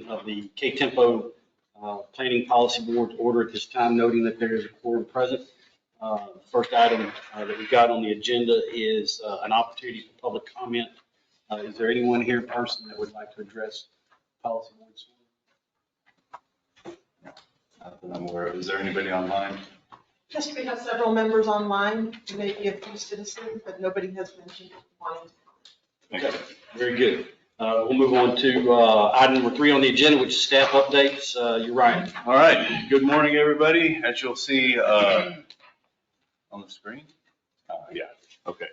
of the KTMPO Planning Policy Board order at this time, noting that there is a quorum present. First item that we've got on the agenda is an opportunity for public comment. Is there anyone here in person that would like to address policy boards? Not that I'm aware of. Is there anybody online? Just we have several members online, maybe a few citizens, but nobody has mentioned wanting. Okay, very good. We'll move on to item number 3 on the agenda, which is staff updates. You're right. All right. Good morning, everybody. As you'll see on the screen. Yeah. Okay.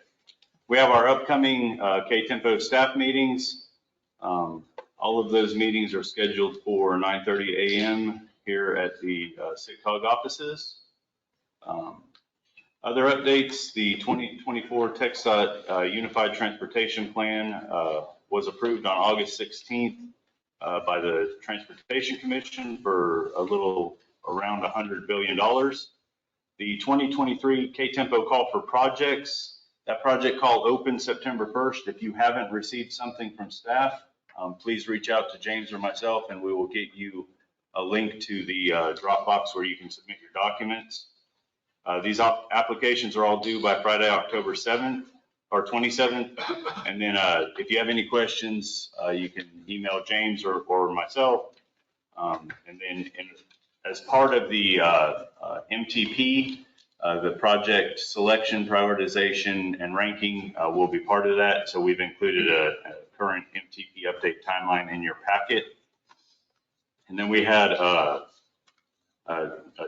We have our upcoming KTMPO staff meetings. All of those meetings are scheduled for 9:30 a.m. here at the SIGCOG offices. Other updates, the 2024 TxDOT Unified Transportation Plan was approved on August 16th by the Transportation Commission for a little around $100 billion. The 2023 KTMPO call for projects, that project call opened September 1st. If you haven't received something from staff, please reach out to James or myself and we will get you a link to the Dropbox where you can submit your documents. These applications are all due by Friday, October 7th or 27th. And then if you have any questions, you can email James or myself. And then as part of the MTP, the project selection, prioritization, and ranking will be part of that. So we've included a current MTP update timeline in your packet. And then we had a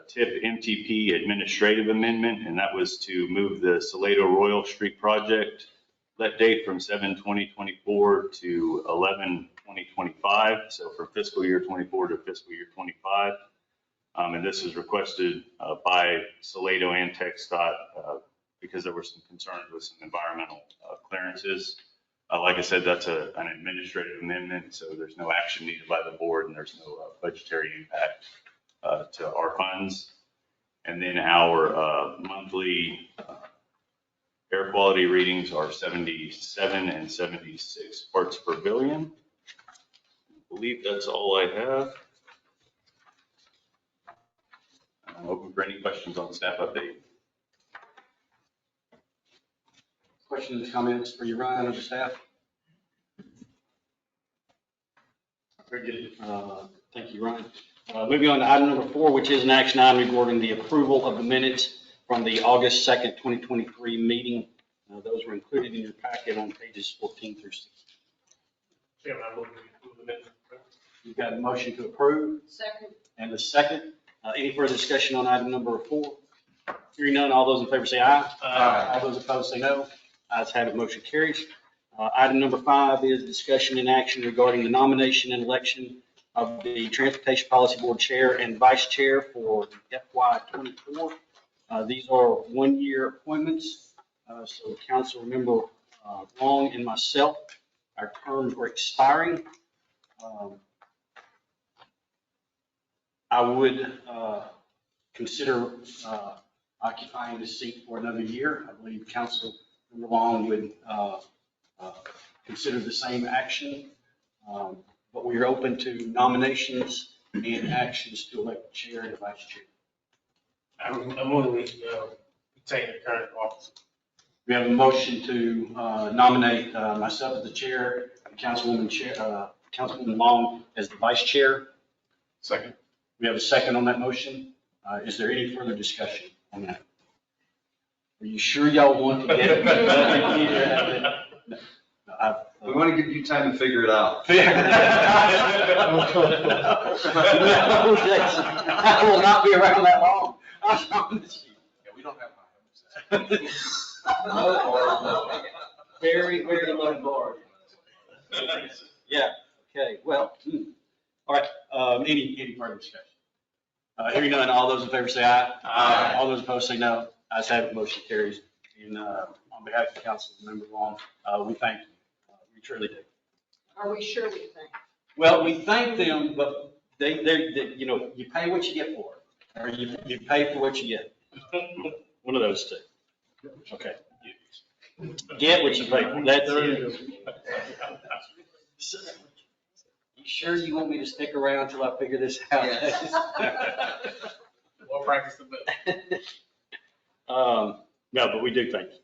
TIP MTP administrative amendment, and that was to move the Salado Royal Street project let date from 7/20/24 to 11/20/25, so from fiscal year 24 to fiscal year 25. And this is requested by Salado and TxDOT because there were some concerns with some environmental clearances. Like I said, that's an administrative amendment, so there's no action needed by the board and there's no budgetary impact to our funds. And then our monthly air quality readings are 77 and 76 parts per billion. I believe that's all I have. I'm open for any questions on staff update. Questions, comments for you, Ryan, or the staff? Very good. Thank you, Ryan. Moving on to item number 4, which is an action item regarding the approval of the minutes from the August 2nd, 2023 meeting. Those were included in your packet on pages 14 through 16. Chairman, I move to approve the minutes. You've got a motion to approve. Second. And a second. Any further discussion on item number 4? Hearing none, all those in favor say aye. Aye. All those opposed say no. Ayes have it, motion carries. Item number 5 is discussion and action regarding the nomination and election of the Transportation Policy Board Chair and Vice Chair for FY24. These are one-year appointments. So Council Member Long and myself, our terms were expiring. I would consider occupying the seat for another year. I believe Council Member Long would consider the same action. But we are open to nominations and actions to elect the chair and the vice chair. I'm going to retain the current office. We have a motion to nominate myself as the chair and Councilwoman Long as the vice chair. Second. We have a second on that motion. Is there any further discussion on that? Are you sure y'all want to get it? We want to give you time to figure it out. I will not be around that long. I promise you. Yeah, we don't have my. Very, very low bar. Yeah, okay, well, all right, any further discussion? Hearing none, all those in favor say aye. Aye. All those opposed say no. Ayes have it, motion carries. And on behalf of Council Member Long, we thank you. We truly do. Are we sure we think? Well, we thank them, but they you know, you pay what you get for it, or you pay for what you get. One of those two. Okay. Get what you pay for. That's it. sure you want me to stick around till I figure this out? Yes. More practice the better. No, but we do thank you.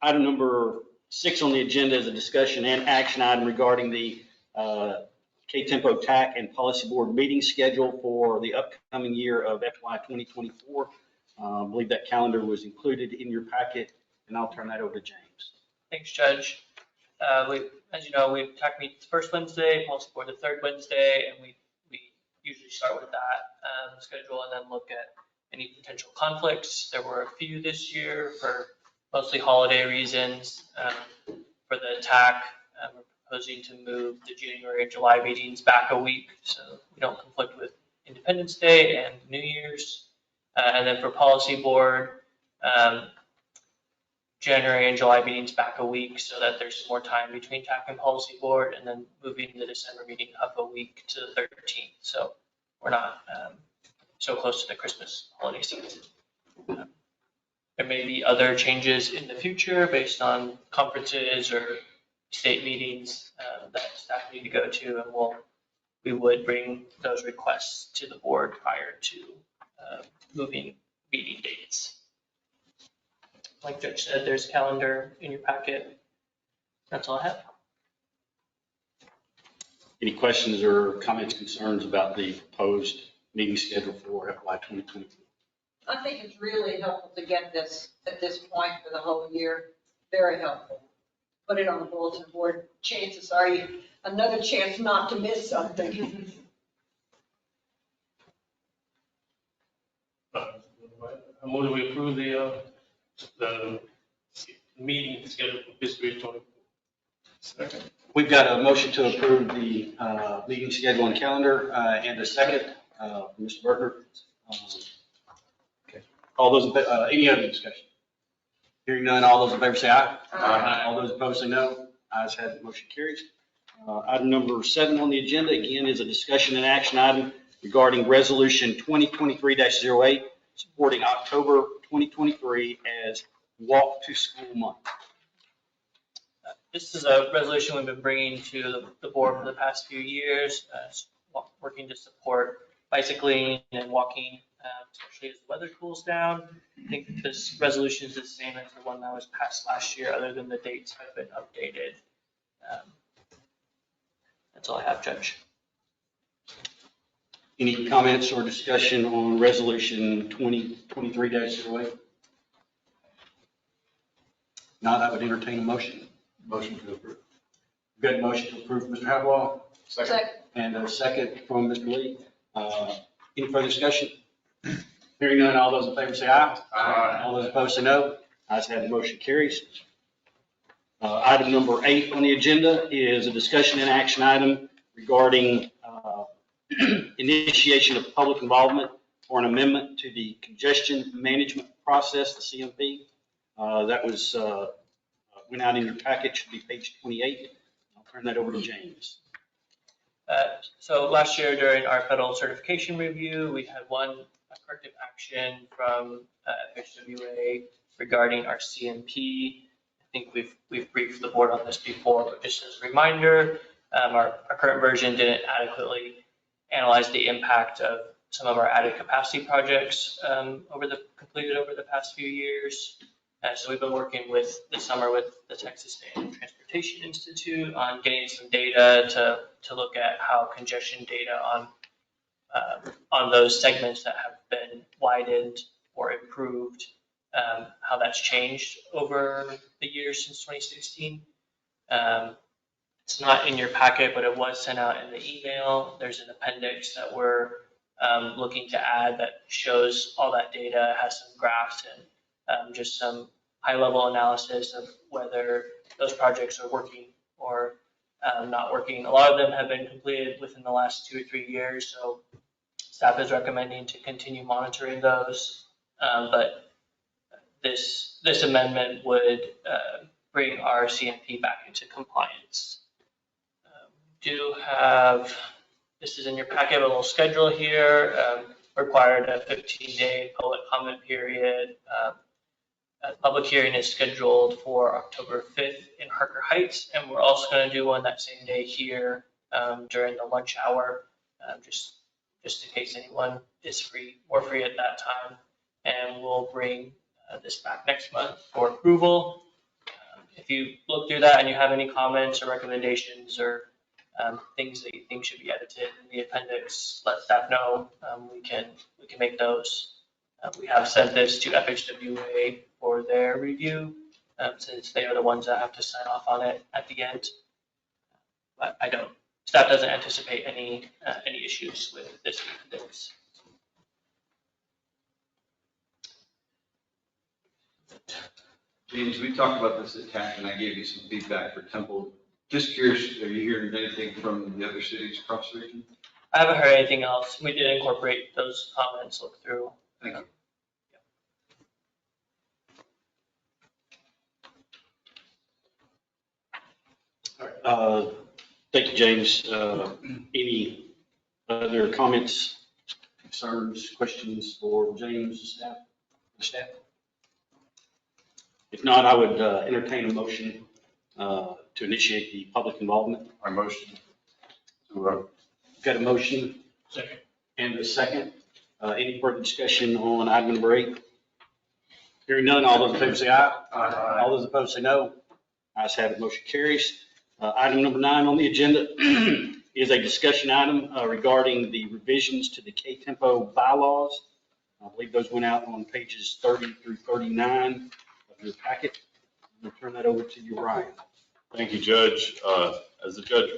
Item number 6 on the agenda is a discussion and action item regarding the KTMPO TAC and Policy Board meeting schedule for the upcoming year of FY 2024. I believe that calendar was included in your packet, and I'll turn that over to James. Thanks, Judge. As you know, TAC meets the first Wednesday, Policy Board the third Wednesday, and we usually start with that schedule and then look at any potential conflicts. There were a few this year for mostly holiday reasons. For the TAC, we're proposing to move the January and July meetings back a week so we don't conflict with Independence Day and New Year's. And then for Policy Board, January and July meetings back a week so that there's more time between TAC and Policy Board, and then moving the December meeting up a week to the 13th. So we're not so close to the Christmas holiday season. There may be other changes in the future based on conferences or state meetings that staff need to go to, and we would bring those requests to the board prior to moving meeting dates. Like Judge said, there's a calendar in your packet. That's all I have. Any questions or comments, concerns about the proposed meeting schedule for FY 2024? I think it's really helpful to get this at this point for the whole year. Very helpful. Put it on the bulletin board. Chances are another chance not to miss something. I move that we approve the meeting schedule for fiscal year 24. Second. We've got a motion to approve the meeting schedule and calendar and a second from Mr. Berger. Okay. All those, any other discussion? Hearing none, all those in favor say aye. Aye. All those opposed say no. Ayes have it, motion carries. Item number 7 on the agenda, again, is a discussion and action item regarding Resolution 2023-08, supporting October 2023 as Walk to School Month. This is a resolution we've been bringing to the board for the past few years, working to support bicycling and walking, especially as the weather cools down. I think this resolution is the same as the one that was passed last year, other than the dates have been updated. That's all I have, Judge. Any comments or discussion on Resolution 2023-08? Not, I would entertain a motion. Motion to approve. We've got a motion to approve, Mr. Hadwell, Second. and a second from Mr. Lee. Any further discussion? Hearing none, all those in favor say aye. Aye. All those opposed say no. Ayes have, the motion carries. Item number 8 on the agenda is a discussion and action item regarding initiation of public involvement for an amendment to the Congestion Management Process, the CMP. That was went out in your package, should be page 28. I'll turn that over to James. So last year during our federal certification review, we had one corrective action from FHWA regarding our CMP. I think we've briefed the board on this before, but just as a reminder, our current version didn't adequately analyze the impact of some of our added capacity projects completed over the past few years. So we've been working this summer with the Texas State Transportation Institute on getting some data to look at how congestion data on those segments that have been widened or improved, how that's changed over the years since 2016. It's not in your packet, but it was sent out in the email. There's an appendix that we're looking to add that shows all that data, has some graphs and just some high-level analysis of whether those projects are working or not working. A lot of them have been completed within the last 2 or 3 years, so staff is recommending to continue monitoring those. But this amendment would bring our CMP back into compliance. This is in your packet, a little schedule here. Required a 15-day public comment period. A public hearing is scheduled for October 5th in Harker Heights, and we're also going to do one that same day here during the lunch hour, just in case anyone is more free at that time. And we'll bring this back next month for approval. If you look through that and you have any comments or recommendations or things that you think should be edited in the appendix, let staff know. We can make those. We have sent this to FHWA for their review, since they are the ones that have to sign off on it at the end. But staff doesn't anticipate any issues with this appendix. James, we talked about this at TAC and I gave you some feedback for Temple. Just curious, are you hearing anything from the other cities across the region? I haven't heard anything else. We did incorporate those comments, look through. Thank you. All right. Thank you, James. Any other comments, concerns, questions for James, staff? If not, I would entertain a motion to initiate the public involvement. Our motion. Got a motion Second. and a second. Any further discussion on item number 8? Hearing none, all those in favor say aye. Aye. All those opposed say no. Ayes have it, motion carries. Item number 9 on the agenda is a discussion item regarding the revisions to the KTMPO Bylaws. I believe those went out on pages 30 through 39 of your packet. I'm going to turn that over to you, Ryan. Thank you, Judge. As the judge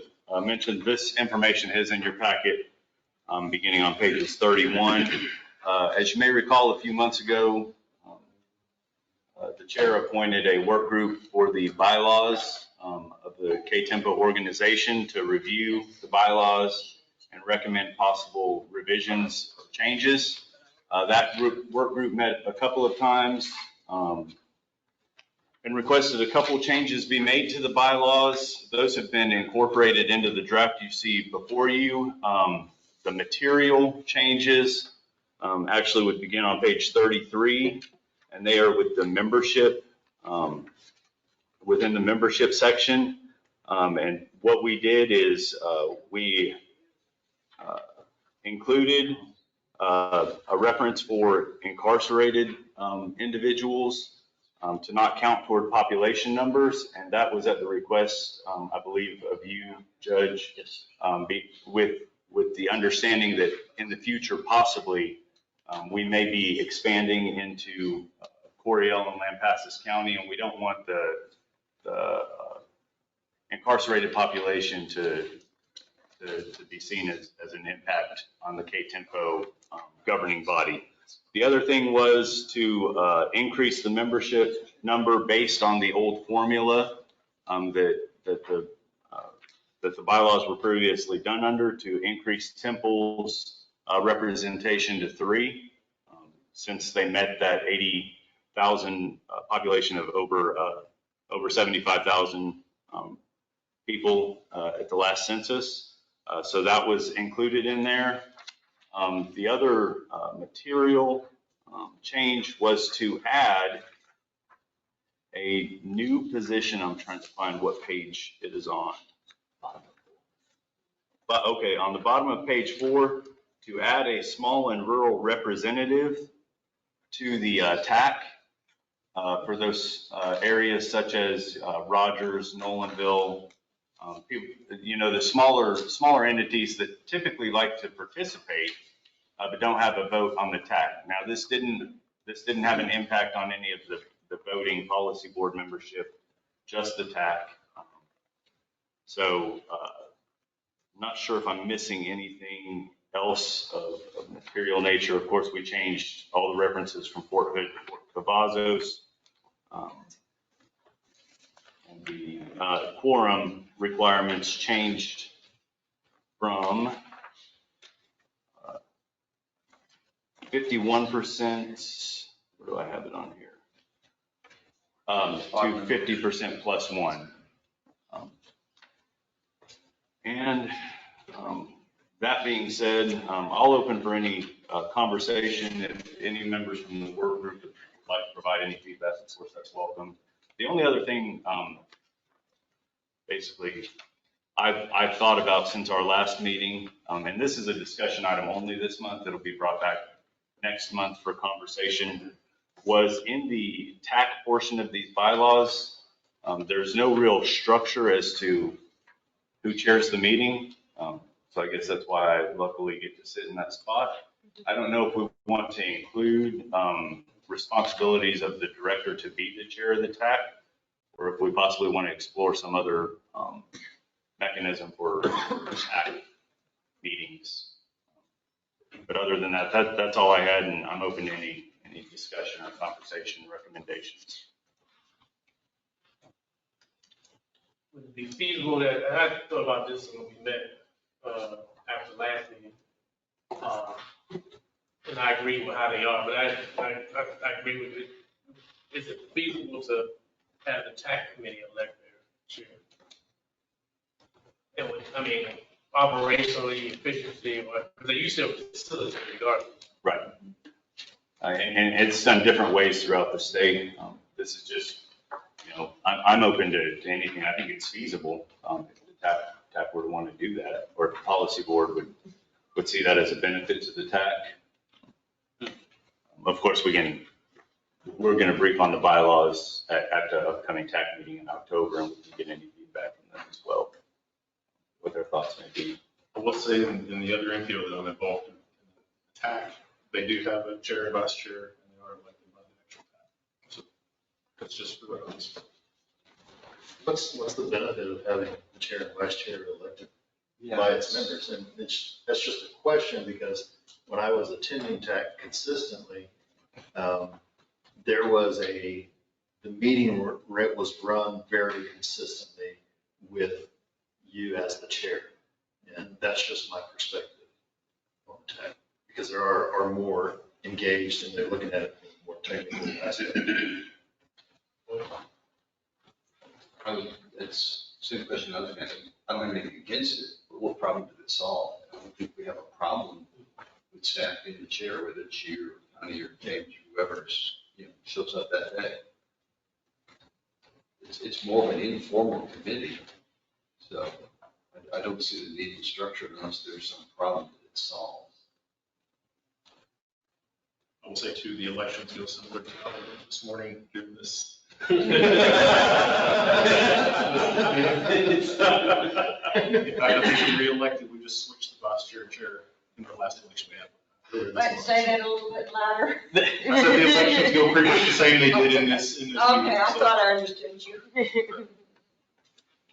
mentioned, this information is in your packet, beginning on pages 31. As you may recall, a few months ago, the chair appointed a work group for the bylaws of the KTMPO organization to review the bylaws and recommend possible revisions or changes. That work group met a couple of times and requested a couple of changes be made to the bylaws. Those have been incorporated into the draft you see before you. The material changes actually would begin on page 33, and they are with the membership, within the membership section. And what we did is we included a reference for incarcerated individuals to not count toward population numbers, and that was at the request, I believe, of you, Judge. Yes. With the understanding that in the future, possibly, we may be expanding into Coryell and Lampasas County, and we don't want the incarcerated population to be seen as an impact on the KTMPO governing body. The other thing was to increase the membership number based on the old formula that the bylaws were previously done under, to increase Temple's representation to 3, since they met that 80,000 population of over 75,000 people at the last census. So that was included in there. The other material change was to add a new position. I'm trying to find what page it is on. But okay, on the bottom of page 4, to add a small and rural representative to the TAC for those areas such as Rogers, Nolanville, the smaller entities that typically like to participate, but don't have a vote on the TAC. Now, this didn't have an impact on any of the voting policy board membership, just the TAC. So I'm not sure if I'm missing anything else of material nature. Of course, we changed all the references from Fort Hood to Fort Cavazos. And the quorum requirements changed from 51%, where do I have it on here? To 50% plus 1. That being said, I'll open for any conversation. If any members from the work group would like to provide any feedback, of course, that's welcome. The only other thing, basically, I've thought about since our last meeting, and this is a discussion item only this month, it'll be brought back next month for conversation, was in the TAC portion of these bylaws, there's no real structure as to who chairs the meeting. So I guess that's why I luckily get to sit in that spot. I don't know if we want to include responsibilities of the director to be the chair of the TAC, or if we possibly want to explore some other mechanism for TAC meetings. But other than that, that's all I had, and I'm open to any discussion or conversation, recommendations. Would it be feasible that, and I thought about this when we met after last meeting, and I agree with how they are, but I agree with it. Is it feasible to have the TAC committee elect their chair? It would, I mean, operationally, efficiency, because they used to have facilities regardless. Right. And it's done different ways throughout the state. This is just, I'm open to anything. I think it's feasible if the TAC were to want to do that, or if the policy board would see that as a benefit to the TAC. Of course, we're going to brief on the bylaws at the upcoming TAC meeting in October, and we can get any feedback from them as well, what their thoughts may be. I will say in the other MPO that I'm involved in TAC, they do have a chair and vice chair, and they are elected by the actual TAC. So that's just for reference. What's the benefit of having the chair and vice chair elected by its members? And that's just a question, because when I was attending TAC consistently, there was the meeting was run very consistently with you as the chair. And that's just my perspective on TAC, because there are more engaged and they're looking at it more technically. It's the same question I was asking. I don't have anything against it, but what problem did it solve? I don't think we have a problem with staff being the chair, whether it's you or Connie or James, or whoever shows up that day. It's more of an informal committee, so I don't see the need to structure it unless there's some problem that it solves. I will say too, the election feels similar to how they went this morning given this. If I don't think we re-elected, we just switched the vice chair and chair in the last election we had. Let's say that a little bit louder. I said the elections go pretty much the same they did in this. Okay, I thought I understood you.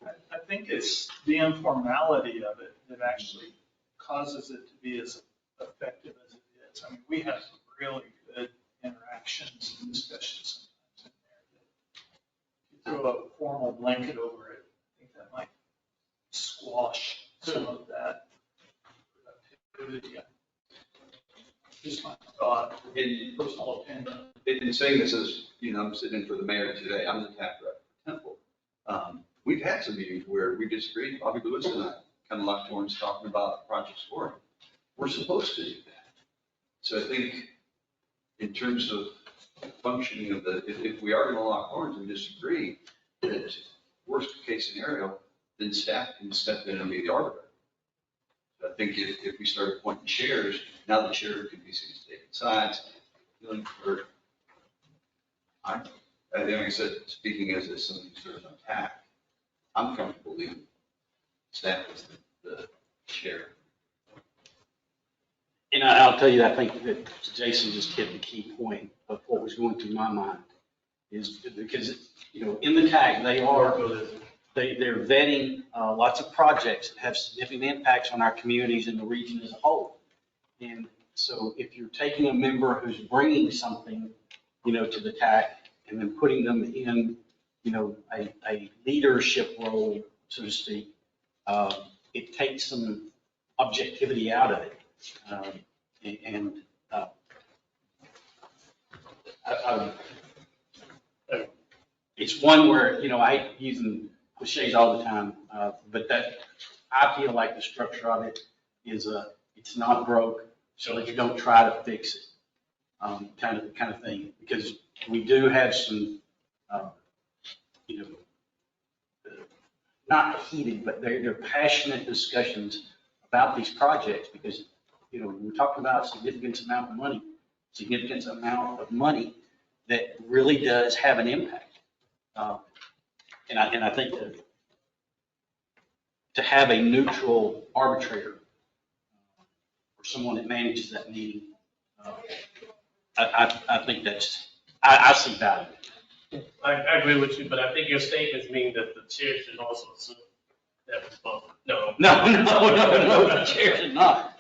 I think it's the informality of it that actually causes it to be as effective as it is. I mean, we have some really good interactions and discussions sometimes in there. If you throw a formal blanket over it, I think that might squash some of that productivity. Just my thought, personal opinion. In saying this as, I'm sitting in for the mayor today, I'm the TAC rep for Temple. We've had some meetings where we disagreed. Bobby Lewis and I kind of locked horns talking about project scoring. We're supposed to do that. So I think in terms of functioning of if we are going to lock horns and disagree, that worst case scenario, then staff can step in and be the arbiter. So I think if we start appointing chairs, now the chair can be seen as taking sides. I think I said, speaking as somebody who serves on TAC, I'm comfortable leaving staff as the chair. And I'll tell you, I think that Jason just hit the key point of what was going through my mind, is because, in the TAC, they're vetting lots of projects that have significant impacts on our communities and the region as a whole. And so if you're taking a member who's bringing something, to the TAC and then putting them in, a leadership role, so to speak, it takes some objectivity out of it. It's one where, I hate using cliches all the time, but that I feel like the structure of it is it's not broke, so that you don't try to fix it, kind of thing, because we do have some, not heated, but they're passionate discussions about these projects because, we're talking about significant amount of money that really does have an impact. And I think that to have a neutral arbitrator or someone that manages that meeting, I think I see value. I agree with you, but I think your statements mean that the chair should also assume that responsibility. No. No, the chair should not.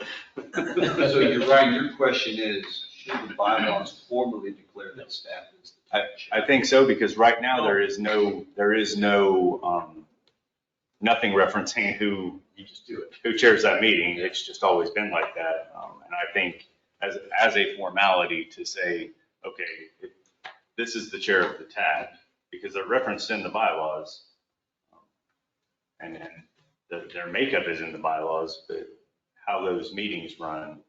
So you're right, your question is, should the bylaws formally declare that staff is the I think so, because right now there is no, nothing referencing who chairs that meeting. It's just always been like that. And I think as a formality to say, okay, this is the chair of the TAC, because they're referenced in the bylaws. And their makeup is in the bylaws, but how those meetings run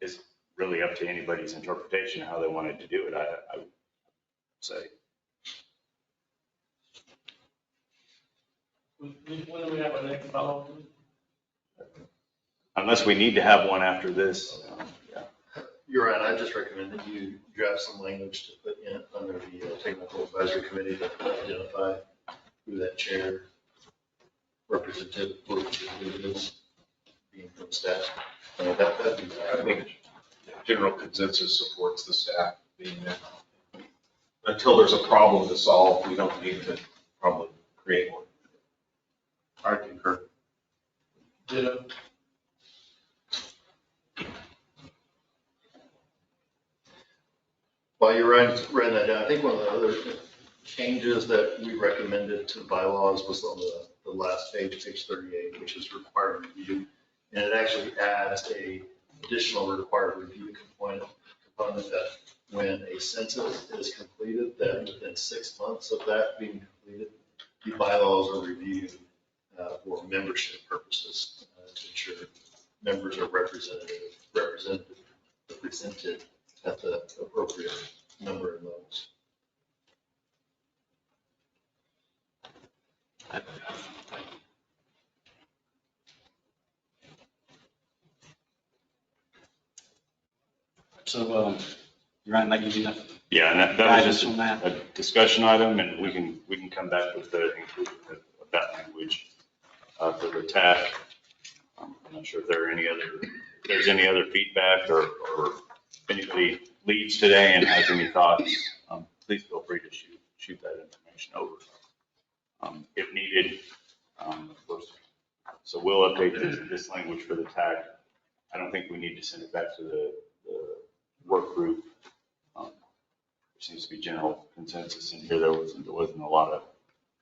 is really up to anybody's interpretation of how they wanted to do it, I would say. When do we have our next follow-up? Unless we need to have one after this. Yeah. You're right, I just recommend that you draft some language to put in under the technical advisory committee to identify who that chair representative is, being from staff. That'd be, I think general consensus supports the staff being there. Until there's a problem to solve, we don't need to probably create one. I concur. Yeah. while you're writing that down, I think one of the other changes that we recommended to the bylaws was on the last page, page 38, which is required review. And it actually adds a additional required review component that when a census is completed, that within 6 months of that being completed, the bylaws are reviewed for membership purposes to ensure members are represented at the appropriate number and levels. So, Ryan, that gives you enough Yeah, and that was guidance just on that? a discussion item, and we can come back with the inclusion of that language for the TAC. I'm not sure if there's any other feedback or if anybody leaves today and has any thoughts, please feel free to shoot that information over. If needed, of course. So we'll update this language for the TAC. I don't think we need to send it back to the work group. There seems to be general consensus in here. There wasn't a lot of,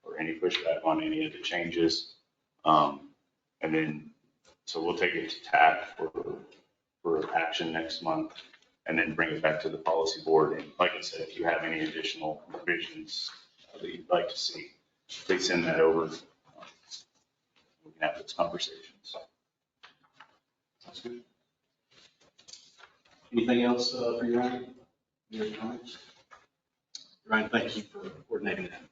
or any pushback on any of the changes. And then, so we'll take it to TAC for action next month and then bring it back to the policy board. And like I said, if you have any additional revisions that you'd like to see, please send that over. We can have those conversations. Sounds good. Anything else for you, Ryan? Any other comments? Ryan, thank you for coordinating that.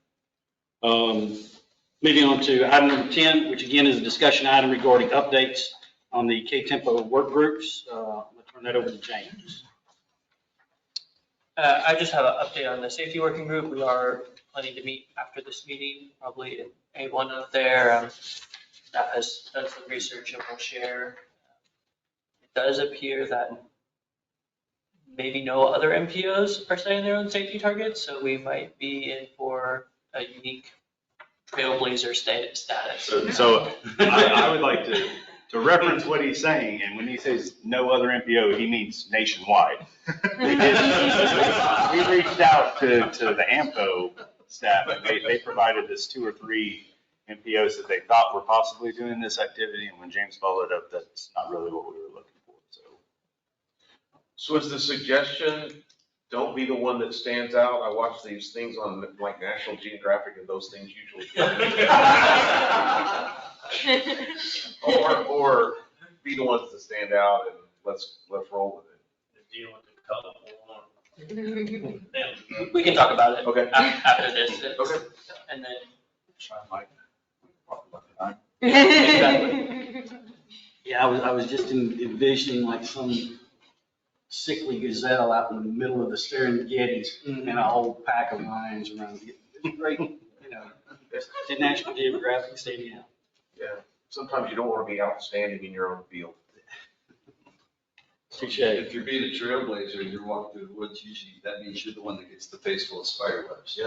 Moving on to item number 10, which again is a discussion item regarding updates on the KTMPO Workgroups. I'm going to turn that over to James. I just have an update on the safety working group. We are planning to meet after this meeting, probably in A1 of there. Staff has done some research and will share. It does appear that maybe no other MPOs are setting their own safety targets, so we might be in for a unique trailblazer status. So I would like to reference what he's saying, and when he says no other MPO, he means nationwide. We reached out to the AMPO staff, and they provided us 2 or 3 MPOs that they thought were possibly doing this activity, and when James followed up, that's not really what we were looking for. So is the suggestion, don't be the one that stands out? I watch these things on like National Geographic and those things usually. Or be the ones that stand out and let's roll with it. Deal with the colorful one. We can talk about it Okay. after this. Okay. And then Yeah, I was just envisioning like some sickly gazelle out in the middle of the Serengetis and a whole pack of lions around it. It's great, the National Geographic standing out. Yeah, sometimes you don't want to be outstanding in your own field. Touche. If you're being a trailblazer and you're walking through the woods, usually that means you're the one that gets the face full of spider webs.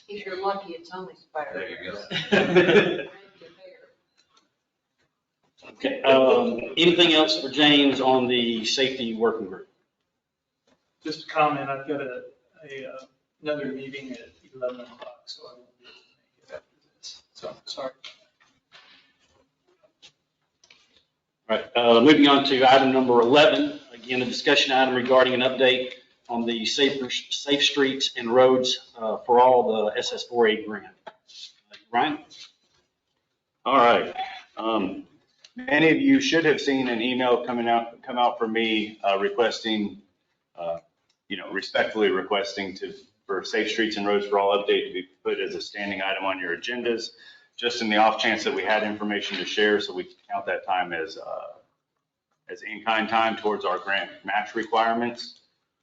If you're lucky, it's only spider. There you go. Okay, anything else for James on the safety working group? Just a comment, I've got another meeting at 11 o'clock, so I won't be able to make it after this. So, sorry. All right, moving on to item number 11, again, a discussion item regarding an update on the Safe Streets and Roads for All, the SS4A grant. Ryan? All right. Many of you should have seen an email come out from me requesting, respectfully requesting for Safe Streets and Roads for All update to be put as a standing item on your agendas, just in the off chance that we had information to share, so we can count that time as in-kind time towards our grant match requirements.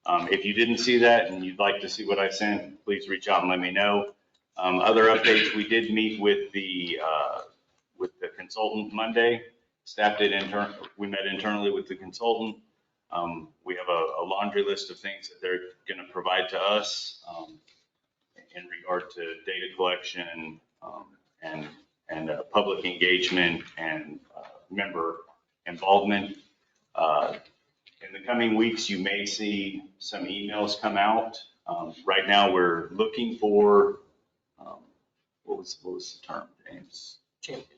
If you didn't see that and you'd like to see what I sent, please reach out and let me know. Other updates, we did meet with the consultant Monday. Staff we met internally with the consultant. We have a laundry list of things that they're going to provide to us in regard to data collection and public engagement and member involvement. In the coming weeks, you may see some emails come out. Right now, we're looking for, what was the term, James? Champions.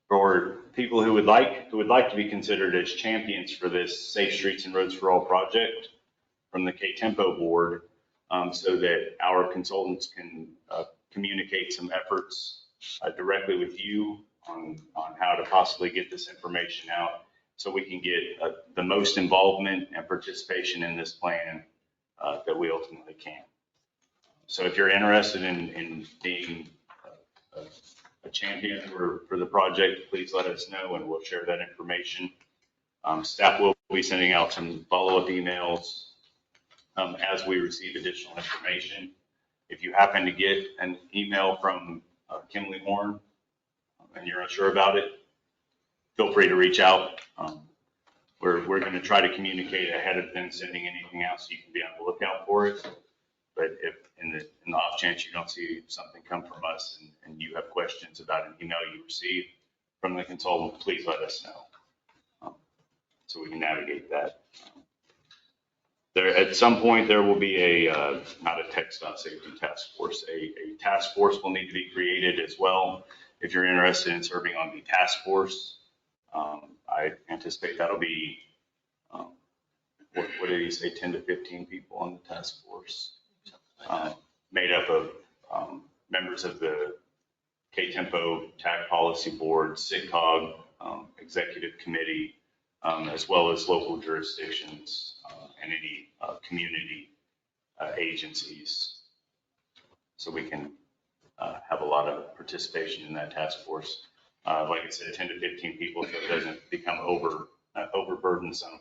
For people who would like to be considered as champions for this Safe Streets and Roads for All project from the KTMPO board, so that our consultants can communicate some efforts directly with you on how to possibly get this information out, so we can get the most involvement and participation in this plan that we ultimately can. So if you're interested in being a champion for the project, please let us know and we'll share that information. Staff will be sending out some follow-up emails as we receive additional information. If you happen to get an email from Kimberly Horn and you're unsure about it, feel free to reach out. We're going to try to communicate ahead of them sending anything out so you can be on the lookout for it. But if in the off chance you don't see something come from us and you have questions about an email you received from the consultant, please let us know so we can navigate that. There, at some point, there will be not a TxDOT safety task force, a task force will need to be created as well. If you're interested in serving on the task force, I anticipate that'll be, what did he say, 10 to 15 people on the task force, made up of members of the KTMPO TAC Policy Board, SIGCOG, Executive Committee, as well as local jurisdictions and any community agencies. So we can have a lot of participation in that task force. Like I said, 10 to 15 people, so it doesn't become overburdensome.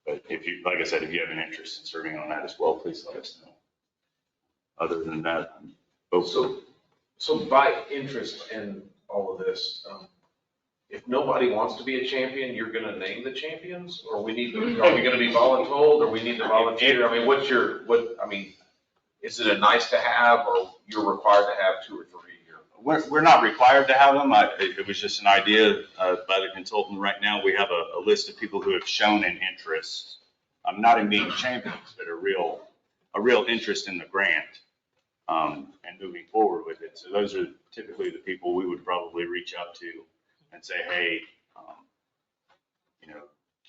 But if you, like I said, if you have an interest in serving on that as well, please let us know. Other than that, So by interest in all of this, if nobody wants to be a champion, you're going to name the champions, or are we going to be voluntold, or we need to volunteer? I mean, is it a nice to have, or you're required to have 2 or 3 here? we're not required to have them. It was just an idea by the consultant. Right now, we have a list of people who have shown an interest, not in being champions, but a real interest in the grant and moving forward with it. So those are typically the people we would probably reach out to and say, hey,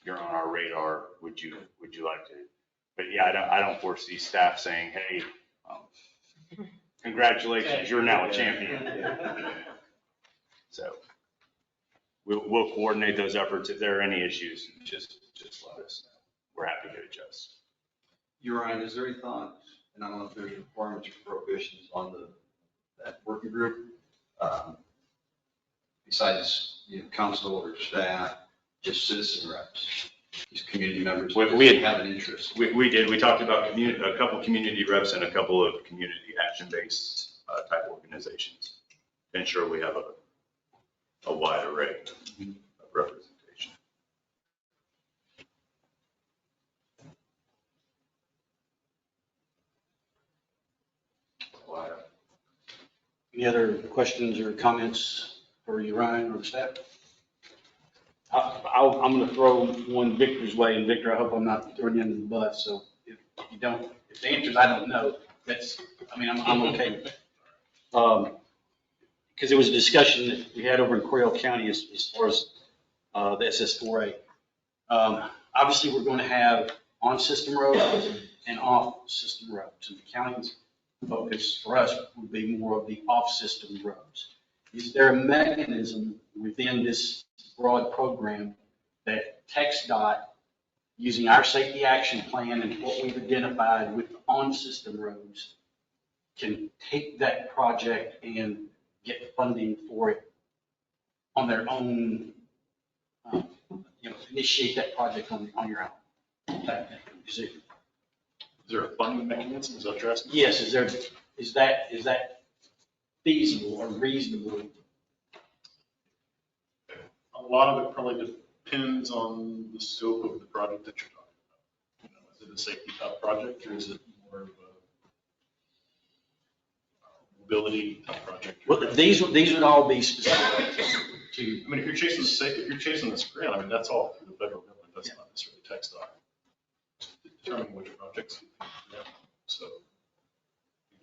you're on our radar. Would you like to? But yeah, I don't foresee staff saying, hey, congratulations, you're now a champion. So we'll coordinate those efforts. If there are any issues, just let us know. We're happy to adjust. Ryan, is there any thought, and I don't know if there's requirements or prohibitions on the that working group. Besides, council or staff, just citizen reps, just community members. We have an interest. We did. We talked about a couple community reps and a couple of community action-based type organizations. Ensure we have a wide array of representation. Any other questions or comments for you, Ryan, or the staff? I'm going to throw one Victor's way, and Victor, I hope I'm not throwing you under the bus. So if you don't, if the answer is I don't know, I'm okay with it. Because there was a discussion that we had over in Coryell County as far as the SS4A. Obviously, we're going to have on-system roads and off-system roads, and the county's focus for us would be more of the off-system roads. Is there a mechanism within this broad program that TxDOT, using our safety action plan and what we've identified with on-system roads, can take that project and get funding for it on their own, initiate that project on your own? Is there a funding mechanism? Is that what you're asking? Yes, is that feasible or reasonable? A lot of it probably depends on the scope of the project that you're talking about. Is it a safety top project, or is it more of a mobility type project? Well, these would all be specific to. I mean, if you're chasing this grant, that's all through the federal government. That's not necessarily TxDOT. Determining which projects you can grant. So,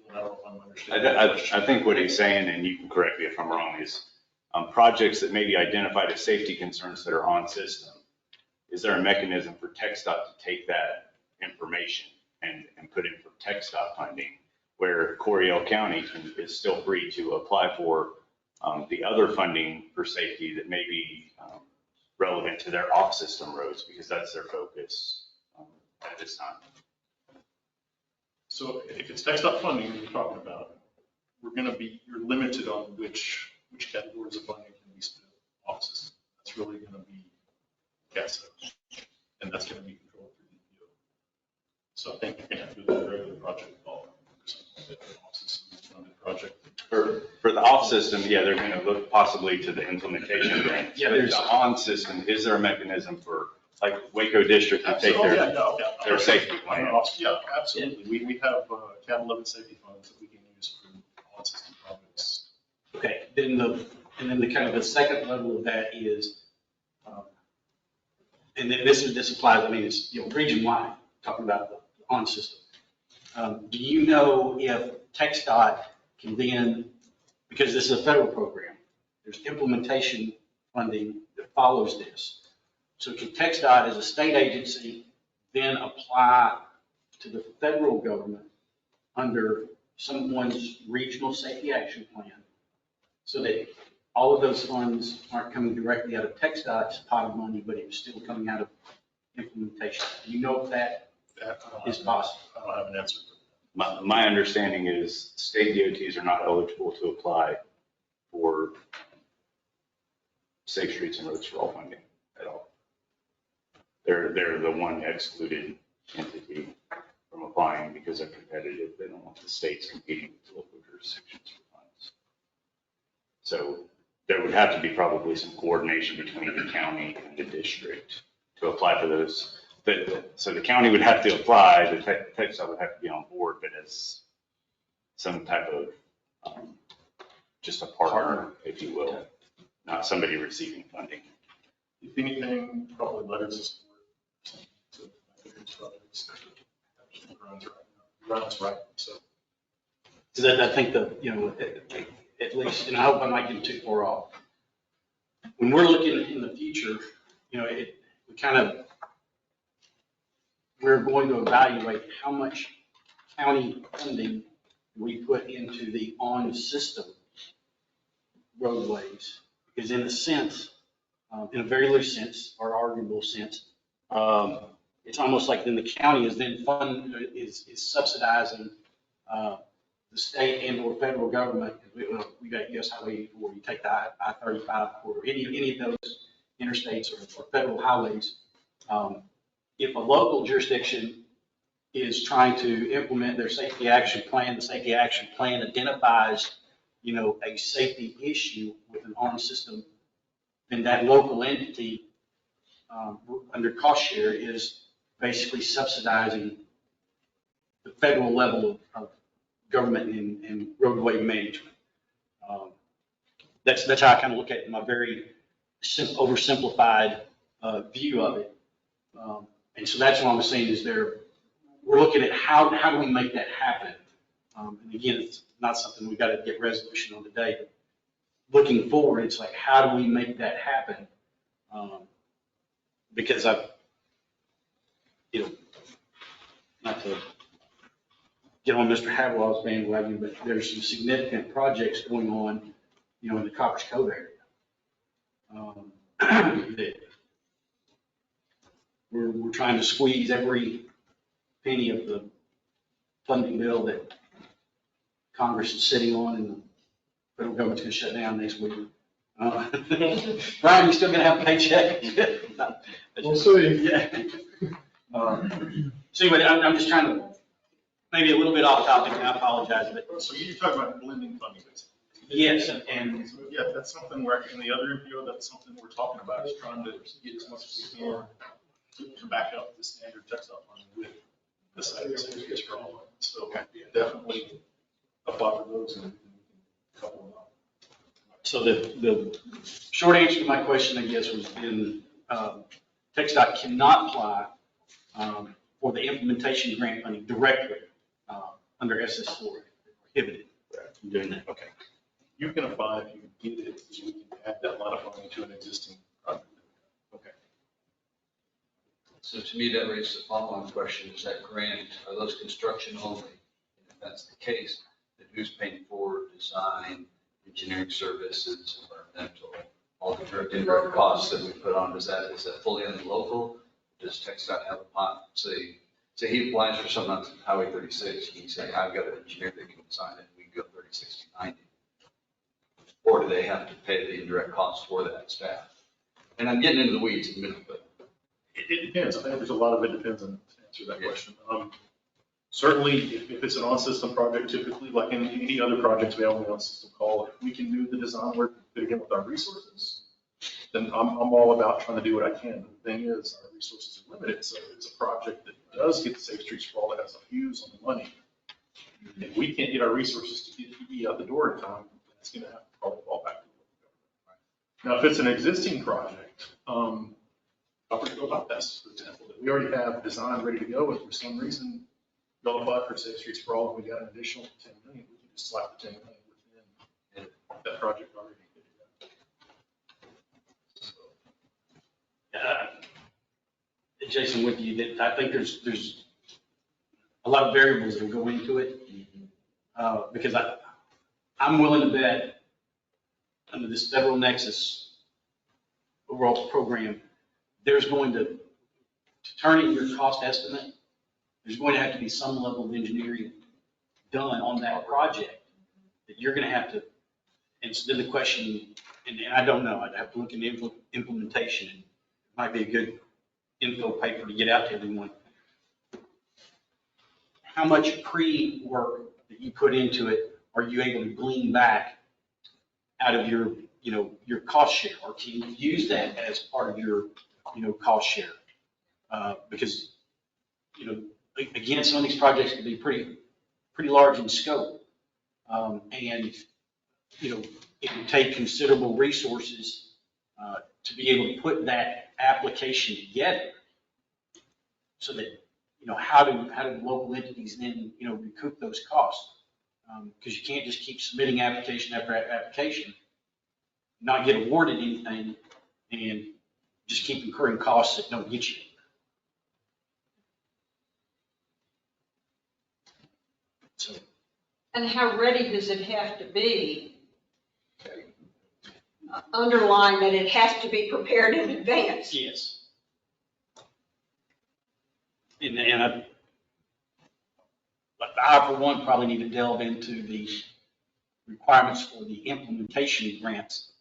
I don't know if I'm understanding. I think what he's saying, and you can correct me if I'm wrong, is projects that may be identified as safety concerns that are on system. Is there a mechanism for TxDOT to take that information and put it for TxDOT funding, where Coryell County is still free to apply for the other funding for safety that may be relevant to their off-system roads, because that's their focus at this time? So if it's TxDOT funding you're talking about, you're limited on which categories of funding can be spent off system. That's really going to be CASA, and that's going to be controlled through the EPO. So I think you're going to have to do the regular project involvement or something like that, an off-system funded project. For the off-system, yeah, they're going to look possibly to the implementation grant. Yeah, But the on-system, is there a mechanism for, like Waco District, to take their safety plan? Yeah, absolutely. We have Cat 11 safety funds that we can use for on-system projects. Okay, then the kind of the second level of that is, and then this applies, it's, region-wide, talking about the on system. Do you know if TxDOT can then, because this is a federal program, there's implementation funding that follows this. So can TxDOT as a state agency then apply to the federal government under someone's regional safety action plan, so that all of those funds aren't coming directly out of TxDOT's pot of money, but it's still coming out of implementation? Do you know if that is possible? I don't have an answer. My understanding is state DOTs are not eligible to apply for safe streets and roads for all funding at all. They're the one excluded entity from applying because they're competitive. They don't want the states competing with local jurisdictions for funds. So there would have to be probably some coordination between the county and the district to apply for those. So the county would have to apply, the TxDOT would have to be on board, but as some type of, just a partner, if you will, not somebody receiving funding. If anything, probably letters of support to these projects. Runs right. So that I think at least, and I hope I'm not getting too far off. When we're looking in the future, we're going to evaluate how much county funding we put into the on-system roadways. Because in a sense, in a very loose sense or arguable sense, it's almost like then the county is then is subsidizing the state and or federal government We got US Highway 84, you take the I-35 corridor, any of those interstates or federal highways. If a local jurisdiction is trying to implement their safety action plan, the safety action plan identifies, a safety issue with an armed system, then that local entity, under cost share, is basically subsidizing the federal level of government and roadway management. That's how I kind of look at it in my very oversimplified view of it. And so that's what I'm saying is we're looking at how do we make that happen? And again, it's not something we got to get resolution on today, but looking forward, it's like, how do we make that happen? Because not to get on Mr. Havelaw's bandwagon, but there's some significant projects going on, in the Coppers Cove area. That we're trying to squeeze every penny of the funding bill that Congress is sitting on, and the federal government's going to shut down next week. Brian, you still going to have a paycheck? We'll see. Yeah. So anyway, I'm just trying to, maybe a little bit off topic, and I apologize, but So you're talking about blending funding, basically. yes, and So, yeah, that's something we're, in the other MPO, that's something we're talking about, is trying to get as much as we can to back up the standard textile funding with the site that's strong. So definitely apply for those and couple them up. so the short answer to my question, I guess, was TxDOT cannot apply for the implementation grant funding directly under SS4, prohibited from doing that. Okay. You can apply if you get it, so we can add that line of funding to an existing project. Okay. So to me, that raises the follow-on question, is that grant, are those construction only? And if that's the case, then who's paying for design, engineering services, environmental, all the direct indirect costs that we put on, is that fully on the local? Does TxDOT have a pot, say he applies for something on Highway 36, he can say, I've got an engineer that can design it, we can go 30, 60, 90. Or do they have to pay the indirect costs for that staff? And I'm getting into the weeds in a minute, but. It depends. I think there's a lot of it depends on, to answer that question. Certainly, if it's an on-system project, typically, like in any other projects, we have an on-system call. If we can do the design work, fit again with our resources, then I'm all about trying to do what I can. The thing is, our resources are limited, so it's a project that does get the Safe Streets for All that has a fuse on the money. If we can't get our resources to get PE out the door in time, it's going to have to probably fall back to the government. Now, if it's an existing project, how would you go about this, for example, that we already have design ready to go, if for some reason y'all apply for Safe Streets for All, and we got an additional 10 million, we can just slap the 10 million within that project already. Jason, with you, that I think there's a lot of variables that will go into it, because I'm willing to bet under this federal nexus overall program, there's going to turn in your cost estimate, there's going to have to be some level of engineering done on that project that you're going to have to, and so then the question, and I don't know, I'd have to look into implementation. It might be a good info paper to get out to everyone. How much pre-work that you put into it are you able to glean back out of your cost share, or can you use that as part of your cost share? Because again, some of these projects can be pretty large in scope, and it can take considerable resources to be able to put that application together, so that how do local entities then recoup those costs? Because you can't just keep submitting application after application, not get awarded anything, and just keep incurring costs that don't get you. So. And how ready does it have to be? Underline that it has to be prepared in advance. Yes. And I, for one, probably need to delve into the requirements for the implementation grants.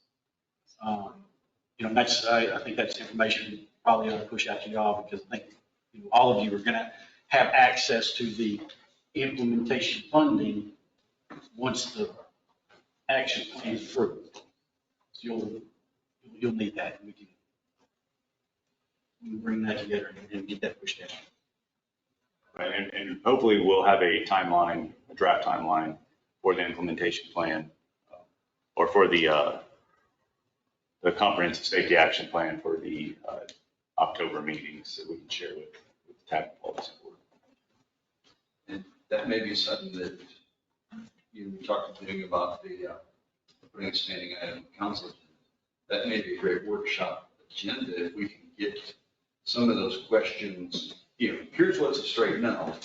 That's, I think that's information we probably ought to push out to y'all, because I think all of you are going to have access to the implementation funding once the action plan is through. So you'll need that. We can bring that together and get that pushed out. Right, and hopefully we'll have a timeline, a draft timeline for the implementation plan, or for the comprehensive safety action plan for the October meetings that we can share with the TAP policy board. And that may be something that you talked to me about putting a standing item council. That may be a great workshop agenda if we can get some of those questions. Here's what's a straight no,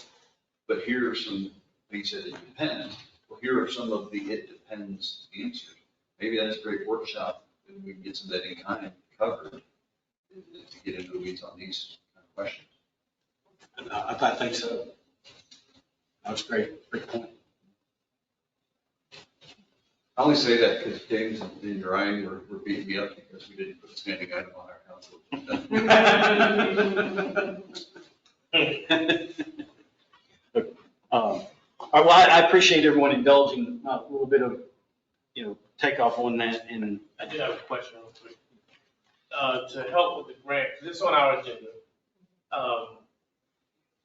but here are some things that it depends. Well, here are some of the it depends answers. Maybe that's a great workshop, and we can get some of that in kind covered to get into the weeds on these kind of questions. I think so. That was great. Great point. I only say that because James and Ryan were beating me up because we didn't put a standing item on our council agenda. All right, well, I appreciate everyone indulging a little bit of, takeoff on that. And I do have a question real quick. To help with the grant, 'cause it's on our agenda.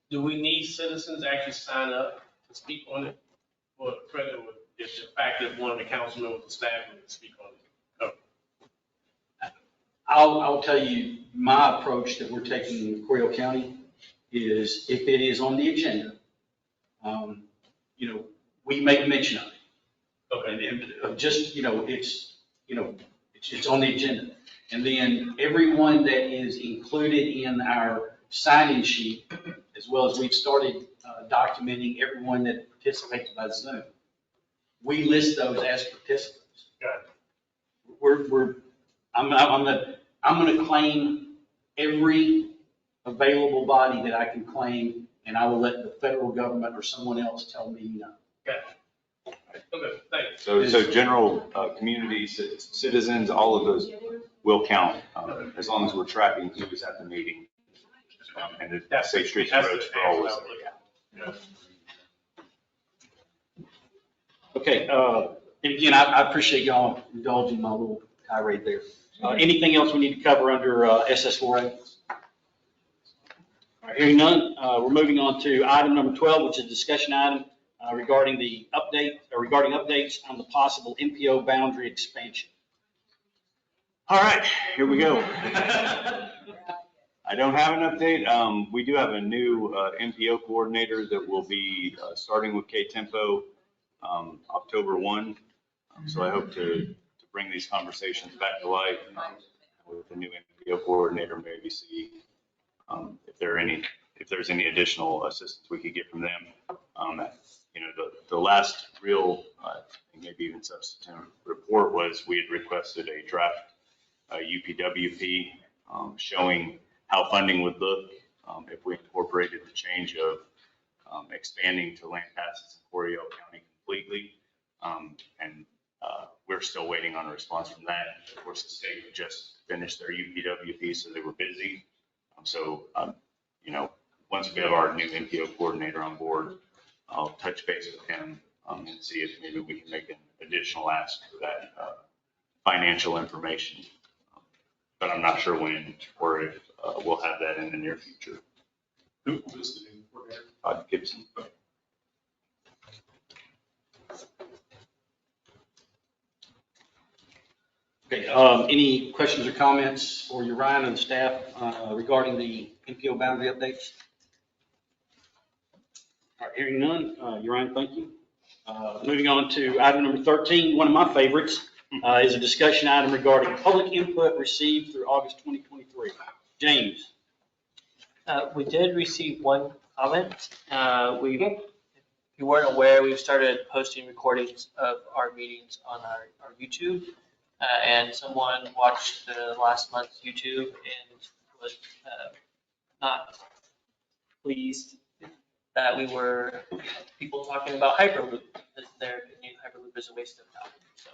Do we need citizens to actually sign up to speak on it? Or credit with it's the fact that one of the council members or staff would speak on it? I'll tell you, my approach that we're taking in Corio County is, if it is on the agenda, we make mention of it. Okay. And just, it's on the agenda. And then everyone that is included in our sign-in sheet, as well as we've started documenting everyone that participates by Zoom, we list those as participants. Got it. I'm going to claim every available body that I can claim, and I will let the federal government or someone else tell me no. Got it. Okay, thanks. So general communities, citizens, all of those will count, as long as we're tracking who was at the meeting. And the safe streets and roads for all of us. Okay, and again, I appreciate y'all indulging my little tirade there. Anything else we need to cover under SS4A? All right, hearing none, we're moving on to item number 12, which is a discussion item regarding updates on the possible MPO boundary expansion. All right, here we go. I don't have an update. We do have a new MPO coordinator that will be starting with KTMPO October 1. So I hope to bring these conversations back to life with the new MPO coordinator, maybe see if there's any additional assistance we could get from them. The last real, maybe even substantive report was we had requested a draft UPWP showing how funding would look if we incorporated the change of expanding to land passes in Corio County completely. And we're still waiting on a response from that. Of course, the state just finished their UPWP, so they were busy. Once we have our new MPO coordinator on board, I'll touch base with him and see if maybe we can make an additional ask for that financial information. But I'm not sure when or if we'll have that in the near future. Who is the new coordinator? Gibson. Okay, any questions or comments for Ryan and the staff regarding the MPO boundary updates? All right, hearing none, Ryan, thank you. Moving on to item number 13, one of my favorites, is a discussion item regarding public input received through August 2023. James. We did receive one comment. If you weren't aware, we've started posting recordings of our meetings on our YouTube. And someone watched the last month's YouTube and was not pleased that people talking about Hyperloop, because their opinion Hyperloop is a waste of time. So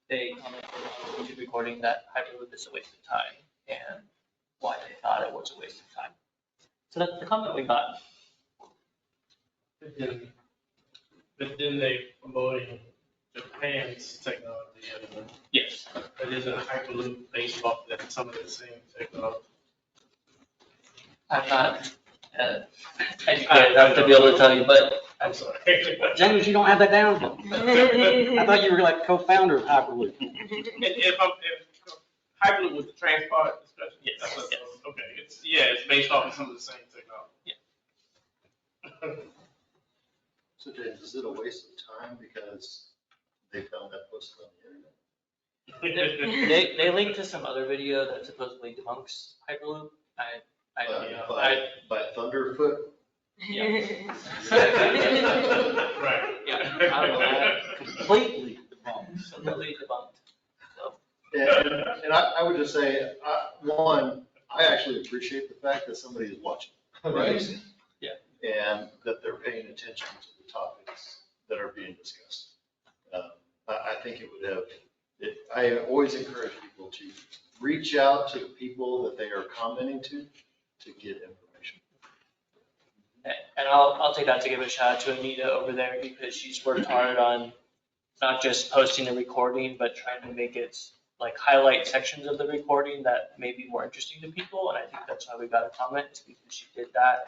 they commented on the YouTube recording that Hyperloop is a waste of time and why they thought it was a waste of time. So that's the comment we got. But then they promoting Japan's technology, and Yes. it isn't Hyperloop based off that some of the same technology. I'm not educated enough to be able to tell you, but I'm sorry. James, you don't have that down? I thought you were like co-founder of Hyperloop. If Hyperloop was the transport discussion, Yes, that's what, yes. okay, it's based off of some of the same technology. So James, is it a waste of time because they found that posted on the internet? they linked to some other video that supposedly debunks Hyperloop. I don't know. By Thunderfoot? Yeah. Right. Yeah, I don't know. Completely debunked. Completely debunked. So. And I would just say, one, I actually appreciate the fact that somebody is watching, right? Yeah. And that they're paying attention to the topics that are being discussed. I think it would have, I always encourage people to reach out to the people that they are commenting to get information. And I'll take that to give a shout out to Anita over there because she's worked hard on not just posting the recording, but trying to make it like highlight sections of the recording that may be more interesting to people. And I think that's why we got a comment, is because she did that.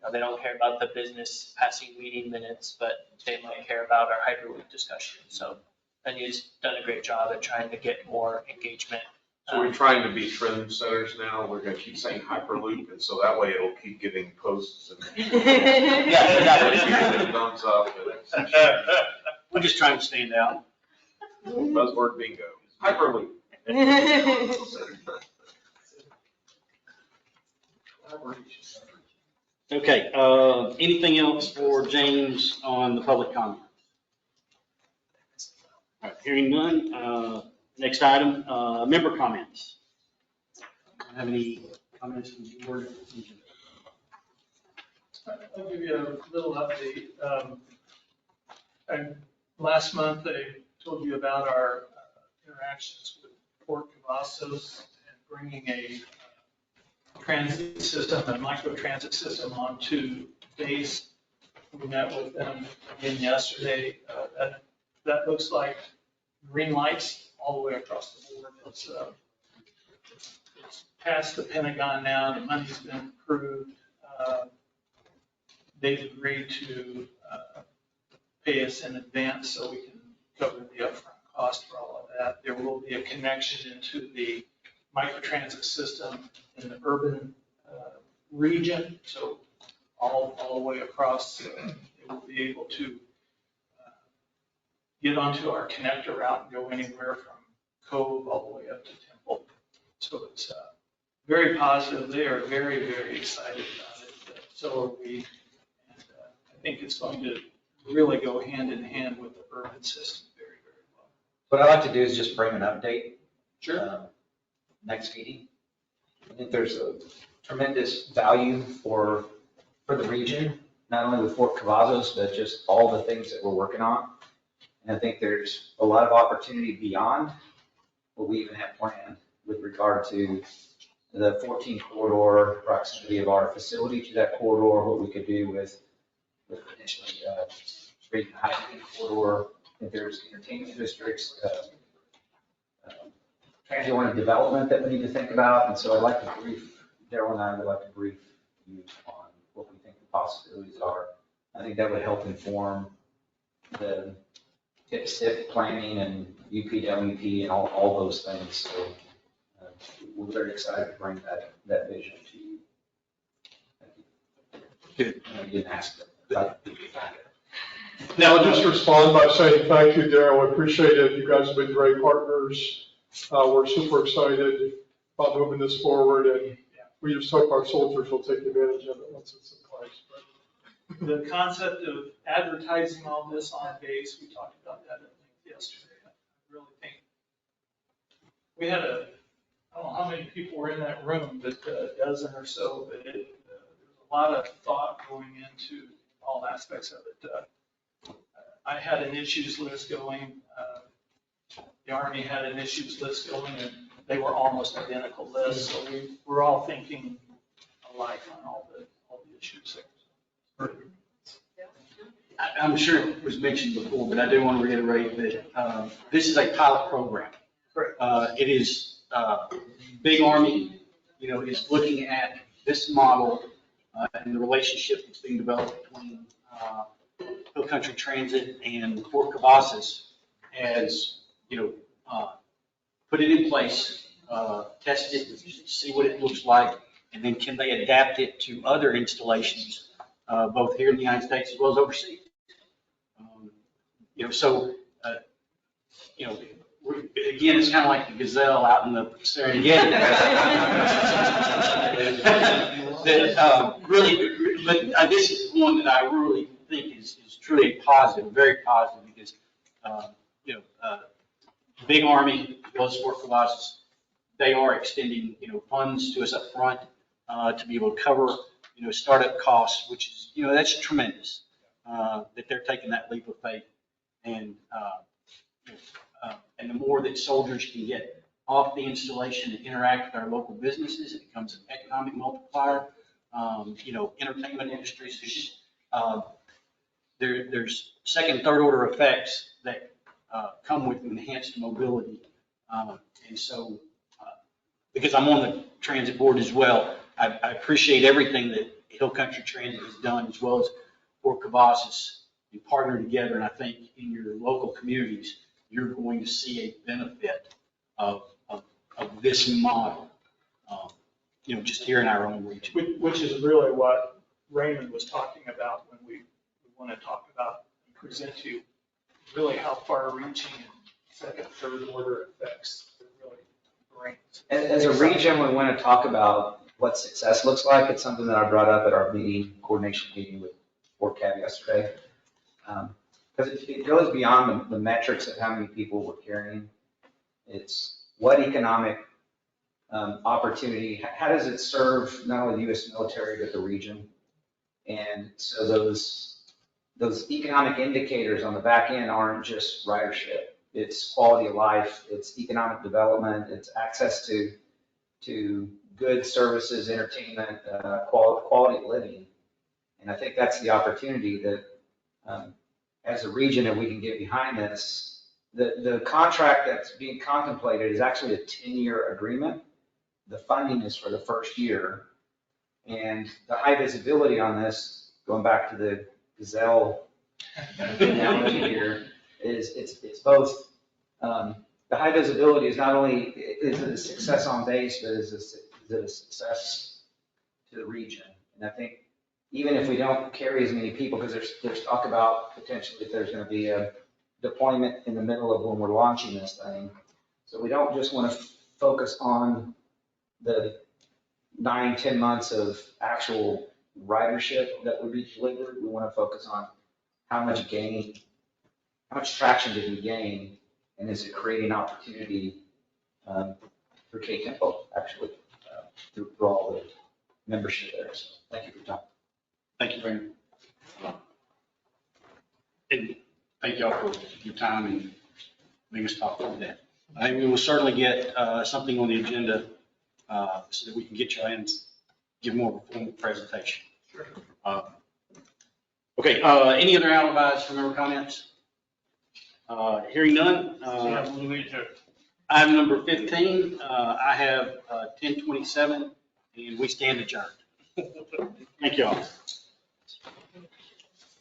You know, they don't care about the business passing meeting minutes, but they might care about our Hyperloop discussion. So Anita's done a great job at trying to get more engagement. So we're trying to be trendsetters now. We're gonna keep saying Hyperloop, and so that way it'll keep getting posts and. Yeah, exactly. Thumbs up. And We're just trying to stand out. buzzword bingo. Hyperloop. Okay, anything else for James on the public comment? All right, hearing none, next item, member comments. Have any comments from the board? I'll give you a little update. Last month, I told you about our interactions with Fort Cavazos and bringing a transit system, a micro-transit system onto base. We met with them again yesterday. That looks like green lights all the way across the board. It's past the Pentagon now, the money's been approved. They've agreed to pay us in advance so we can cover the upfront cost for all of that. There will be a connection into the microtransit system in the urban region, so all the way across, it will be able to get onto our connector route and go anywhere from Cove all the way up to Temple. So it's very positive. They are very, very excited about it. So are we. And I think it's going to really go hand in hand with the urban system very, very well. What I'd like to do is just bring an update. Sure. Next meeting. I think there's a tremendous value for the region, not only with Fort Cavazos, but just all the things that we're working on. And I think there's a lot of opportunity beyond what we even have planned with regard to the 14 corridor, proximity of our facility to that corridor, what we could do with potentially creating a high-speed corridor. I think there's entertainment districts, transit-oriented development that we need to think about. And so I'd like to brief, Daryl and I would like to brief you on what we think the possibilities are. I think that would help inform the TIP planning and UPWP and all those things. So we're very excited to bring that vision to you. Good. You didn't ask about the Now, I'll just respond by saying thank you, Daryl. I appreciate it. You guys have been great partners. We're super excited about moving this forward, and we just hope our soldiers will take advantage of it once it's in place. But The concept of advertising all this on base, we talked about that at length yesterday. I really think we had I don't know how many people were in that room, but a dozen or so, but there was a lot of thought going into all aspects of it. I had an issues list going, the Army had an issues list going, and they were almost identical lists, so we're all thinking alike on all the issues there. I'm sure it was mentioned before, but I do want to reiterate that this is a pilot program. Correct. It is, Big Army, is looking at this model and the relationship that's being developed between Hill Country Transit and Fort Cavazos as, put it in place, test it, see what it looks like, and then can they adapt it to other installations, both here in the United States as well as overseas. Again, it's kind of like the gazelle out in the Serengeti. Really, but this is one that I really think is truly positive, very positive, because, Big Army, as well as Fort Cavazos, they are extending, funds to us up front to be able to cover, startup costs, which is, that's tremendous, that they're taking that leap of faith. And the more that soldiers can get off the installation and interact with our local businesses, it becomes an economic multiplier. Entertainment industries, there's second, third order effects that come with enhanced mobility. And so, because I'm on the transit board as well, I appreciate everything that Hill Country Transit has done, as well as Fort Cavazos. We partner together, and I think in your local communities, you're going to see a benefit of this model, just here in our own region. Which is really what Raymond was talking about when we want to talk about and present to you really how far-reaching and second, third order effects it really brings. As a region, we want to talk about what success looks like. It's something that I brought up at our coordination meeting with Fort Cav yesterday. Because it goes beyond the metrics of how many people we're carrying. It's what economic opportunity, how does it serve not only the U.S. military, but the region? And so those economic indicators on the back end aren't just ridership. It's quality of life, it's economic development, it's access to good services, entertainment, quality of living. And I think that's the opportunity that as a region that we can get behind this. The contract that's being contemplated is actually a 10-year agreement. The funding is for the first year. And the high visibility on this, going back to the gazelle analogy here, is it's both, the high visibility is not only, is it a success on base, but is it a success to the region? And I think even if we don't carry as many people, because there's talk about potentially if there's going to be a deployment in the middle of when we're launching this thing. So we don't just want to focus on the 9-10 months of actual ridership that would be delivered. We want to focus on how much traction did we gain, and is it creating opportunity for KTMPO actually through all the membership there. So thank you for your time. Thank you very much. And thank y'all for your time and letting us talk through that. I think we will certainly get something on the agenda so that we can get you in, give more of a formal presentation. Sure. Okay, any other alibis from member comments? Hearing none. Item number 15, I have 1027, and we stand adjourned. Thank you all.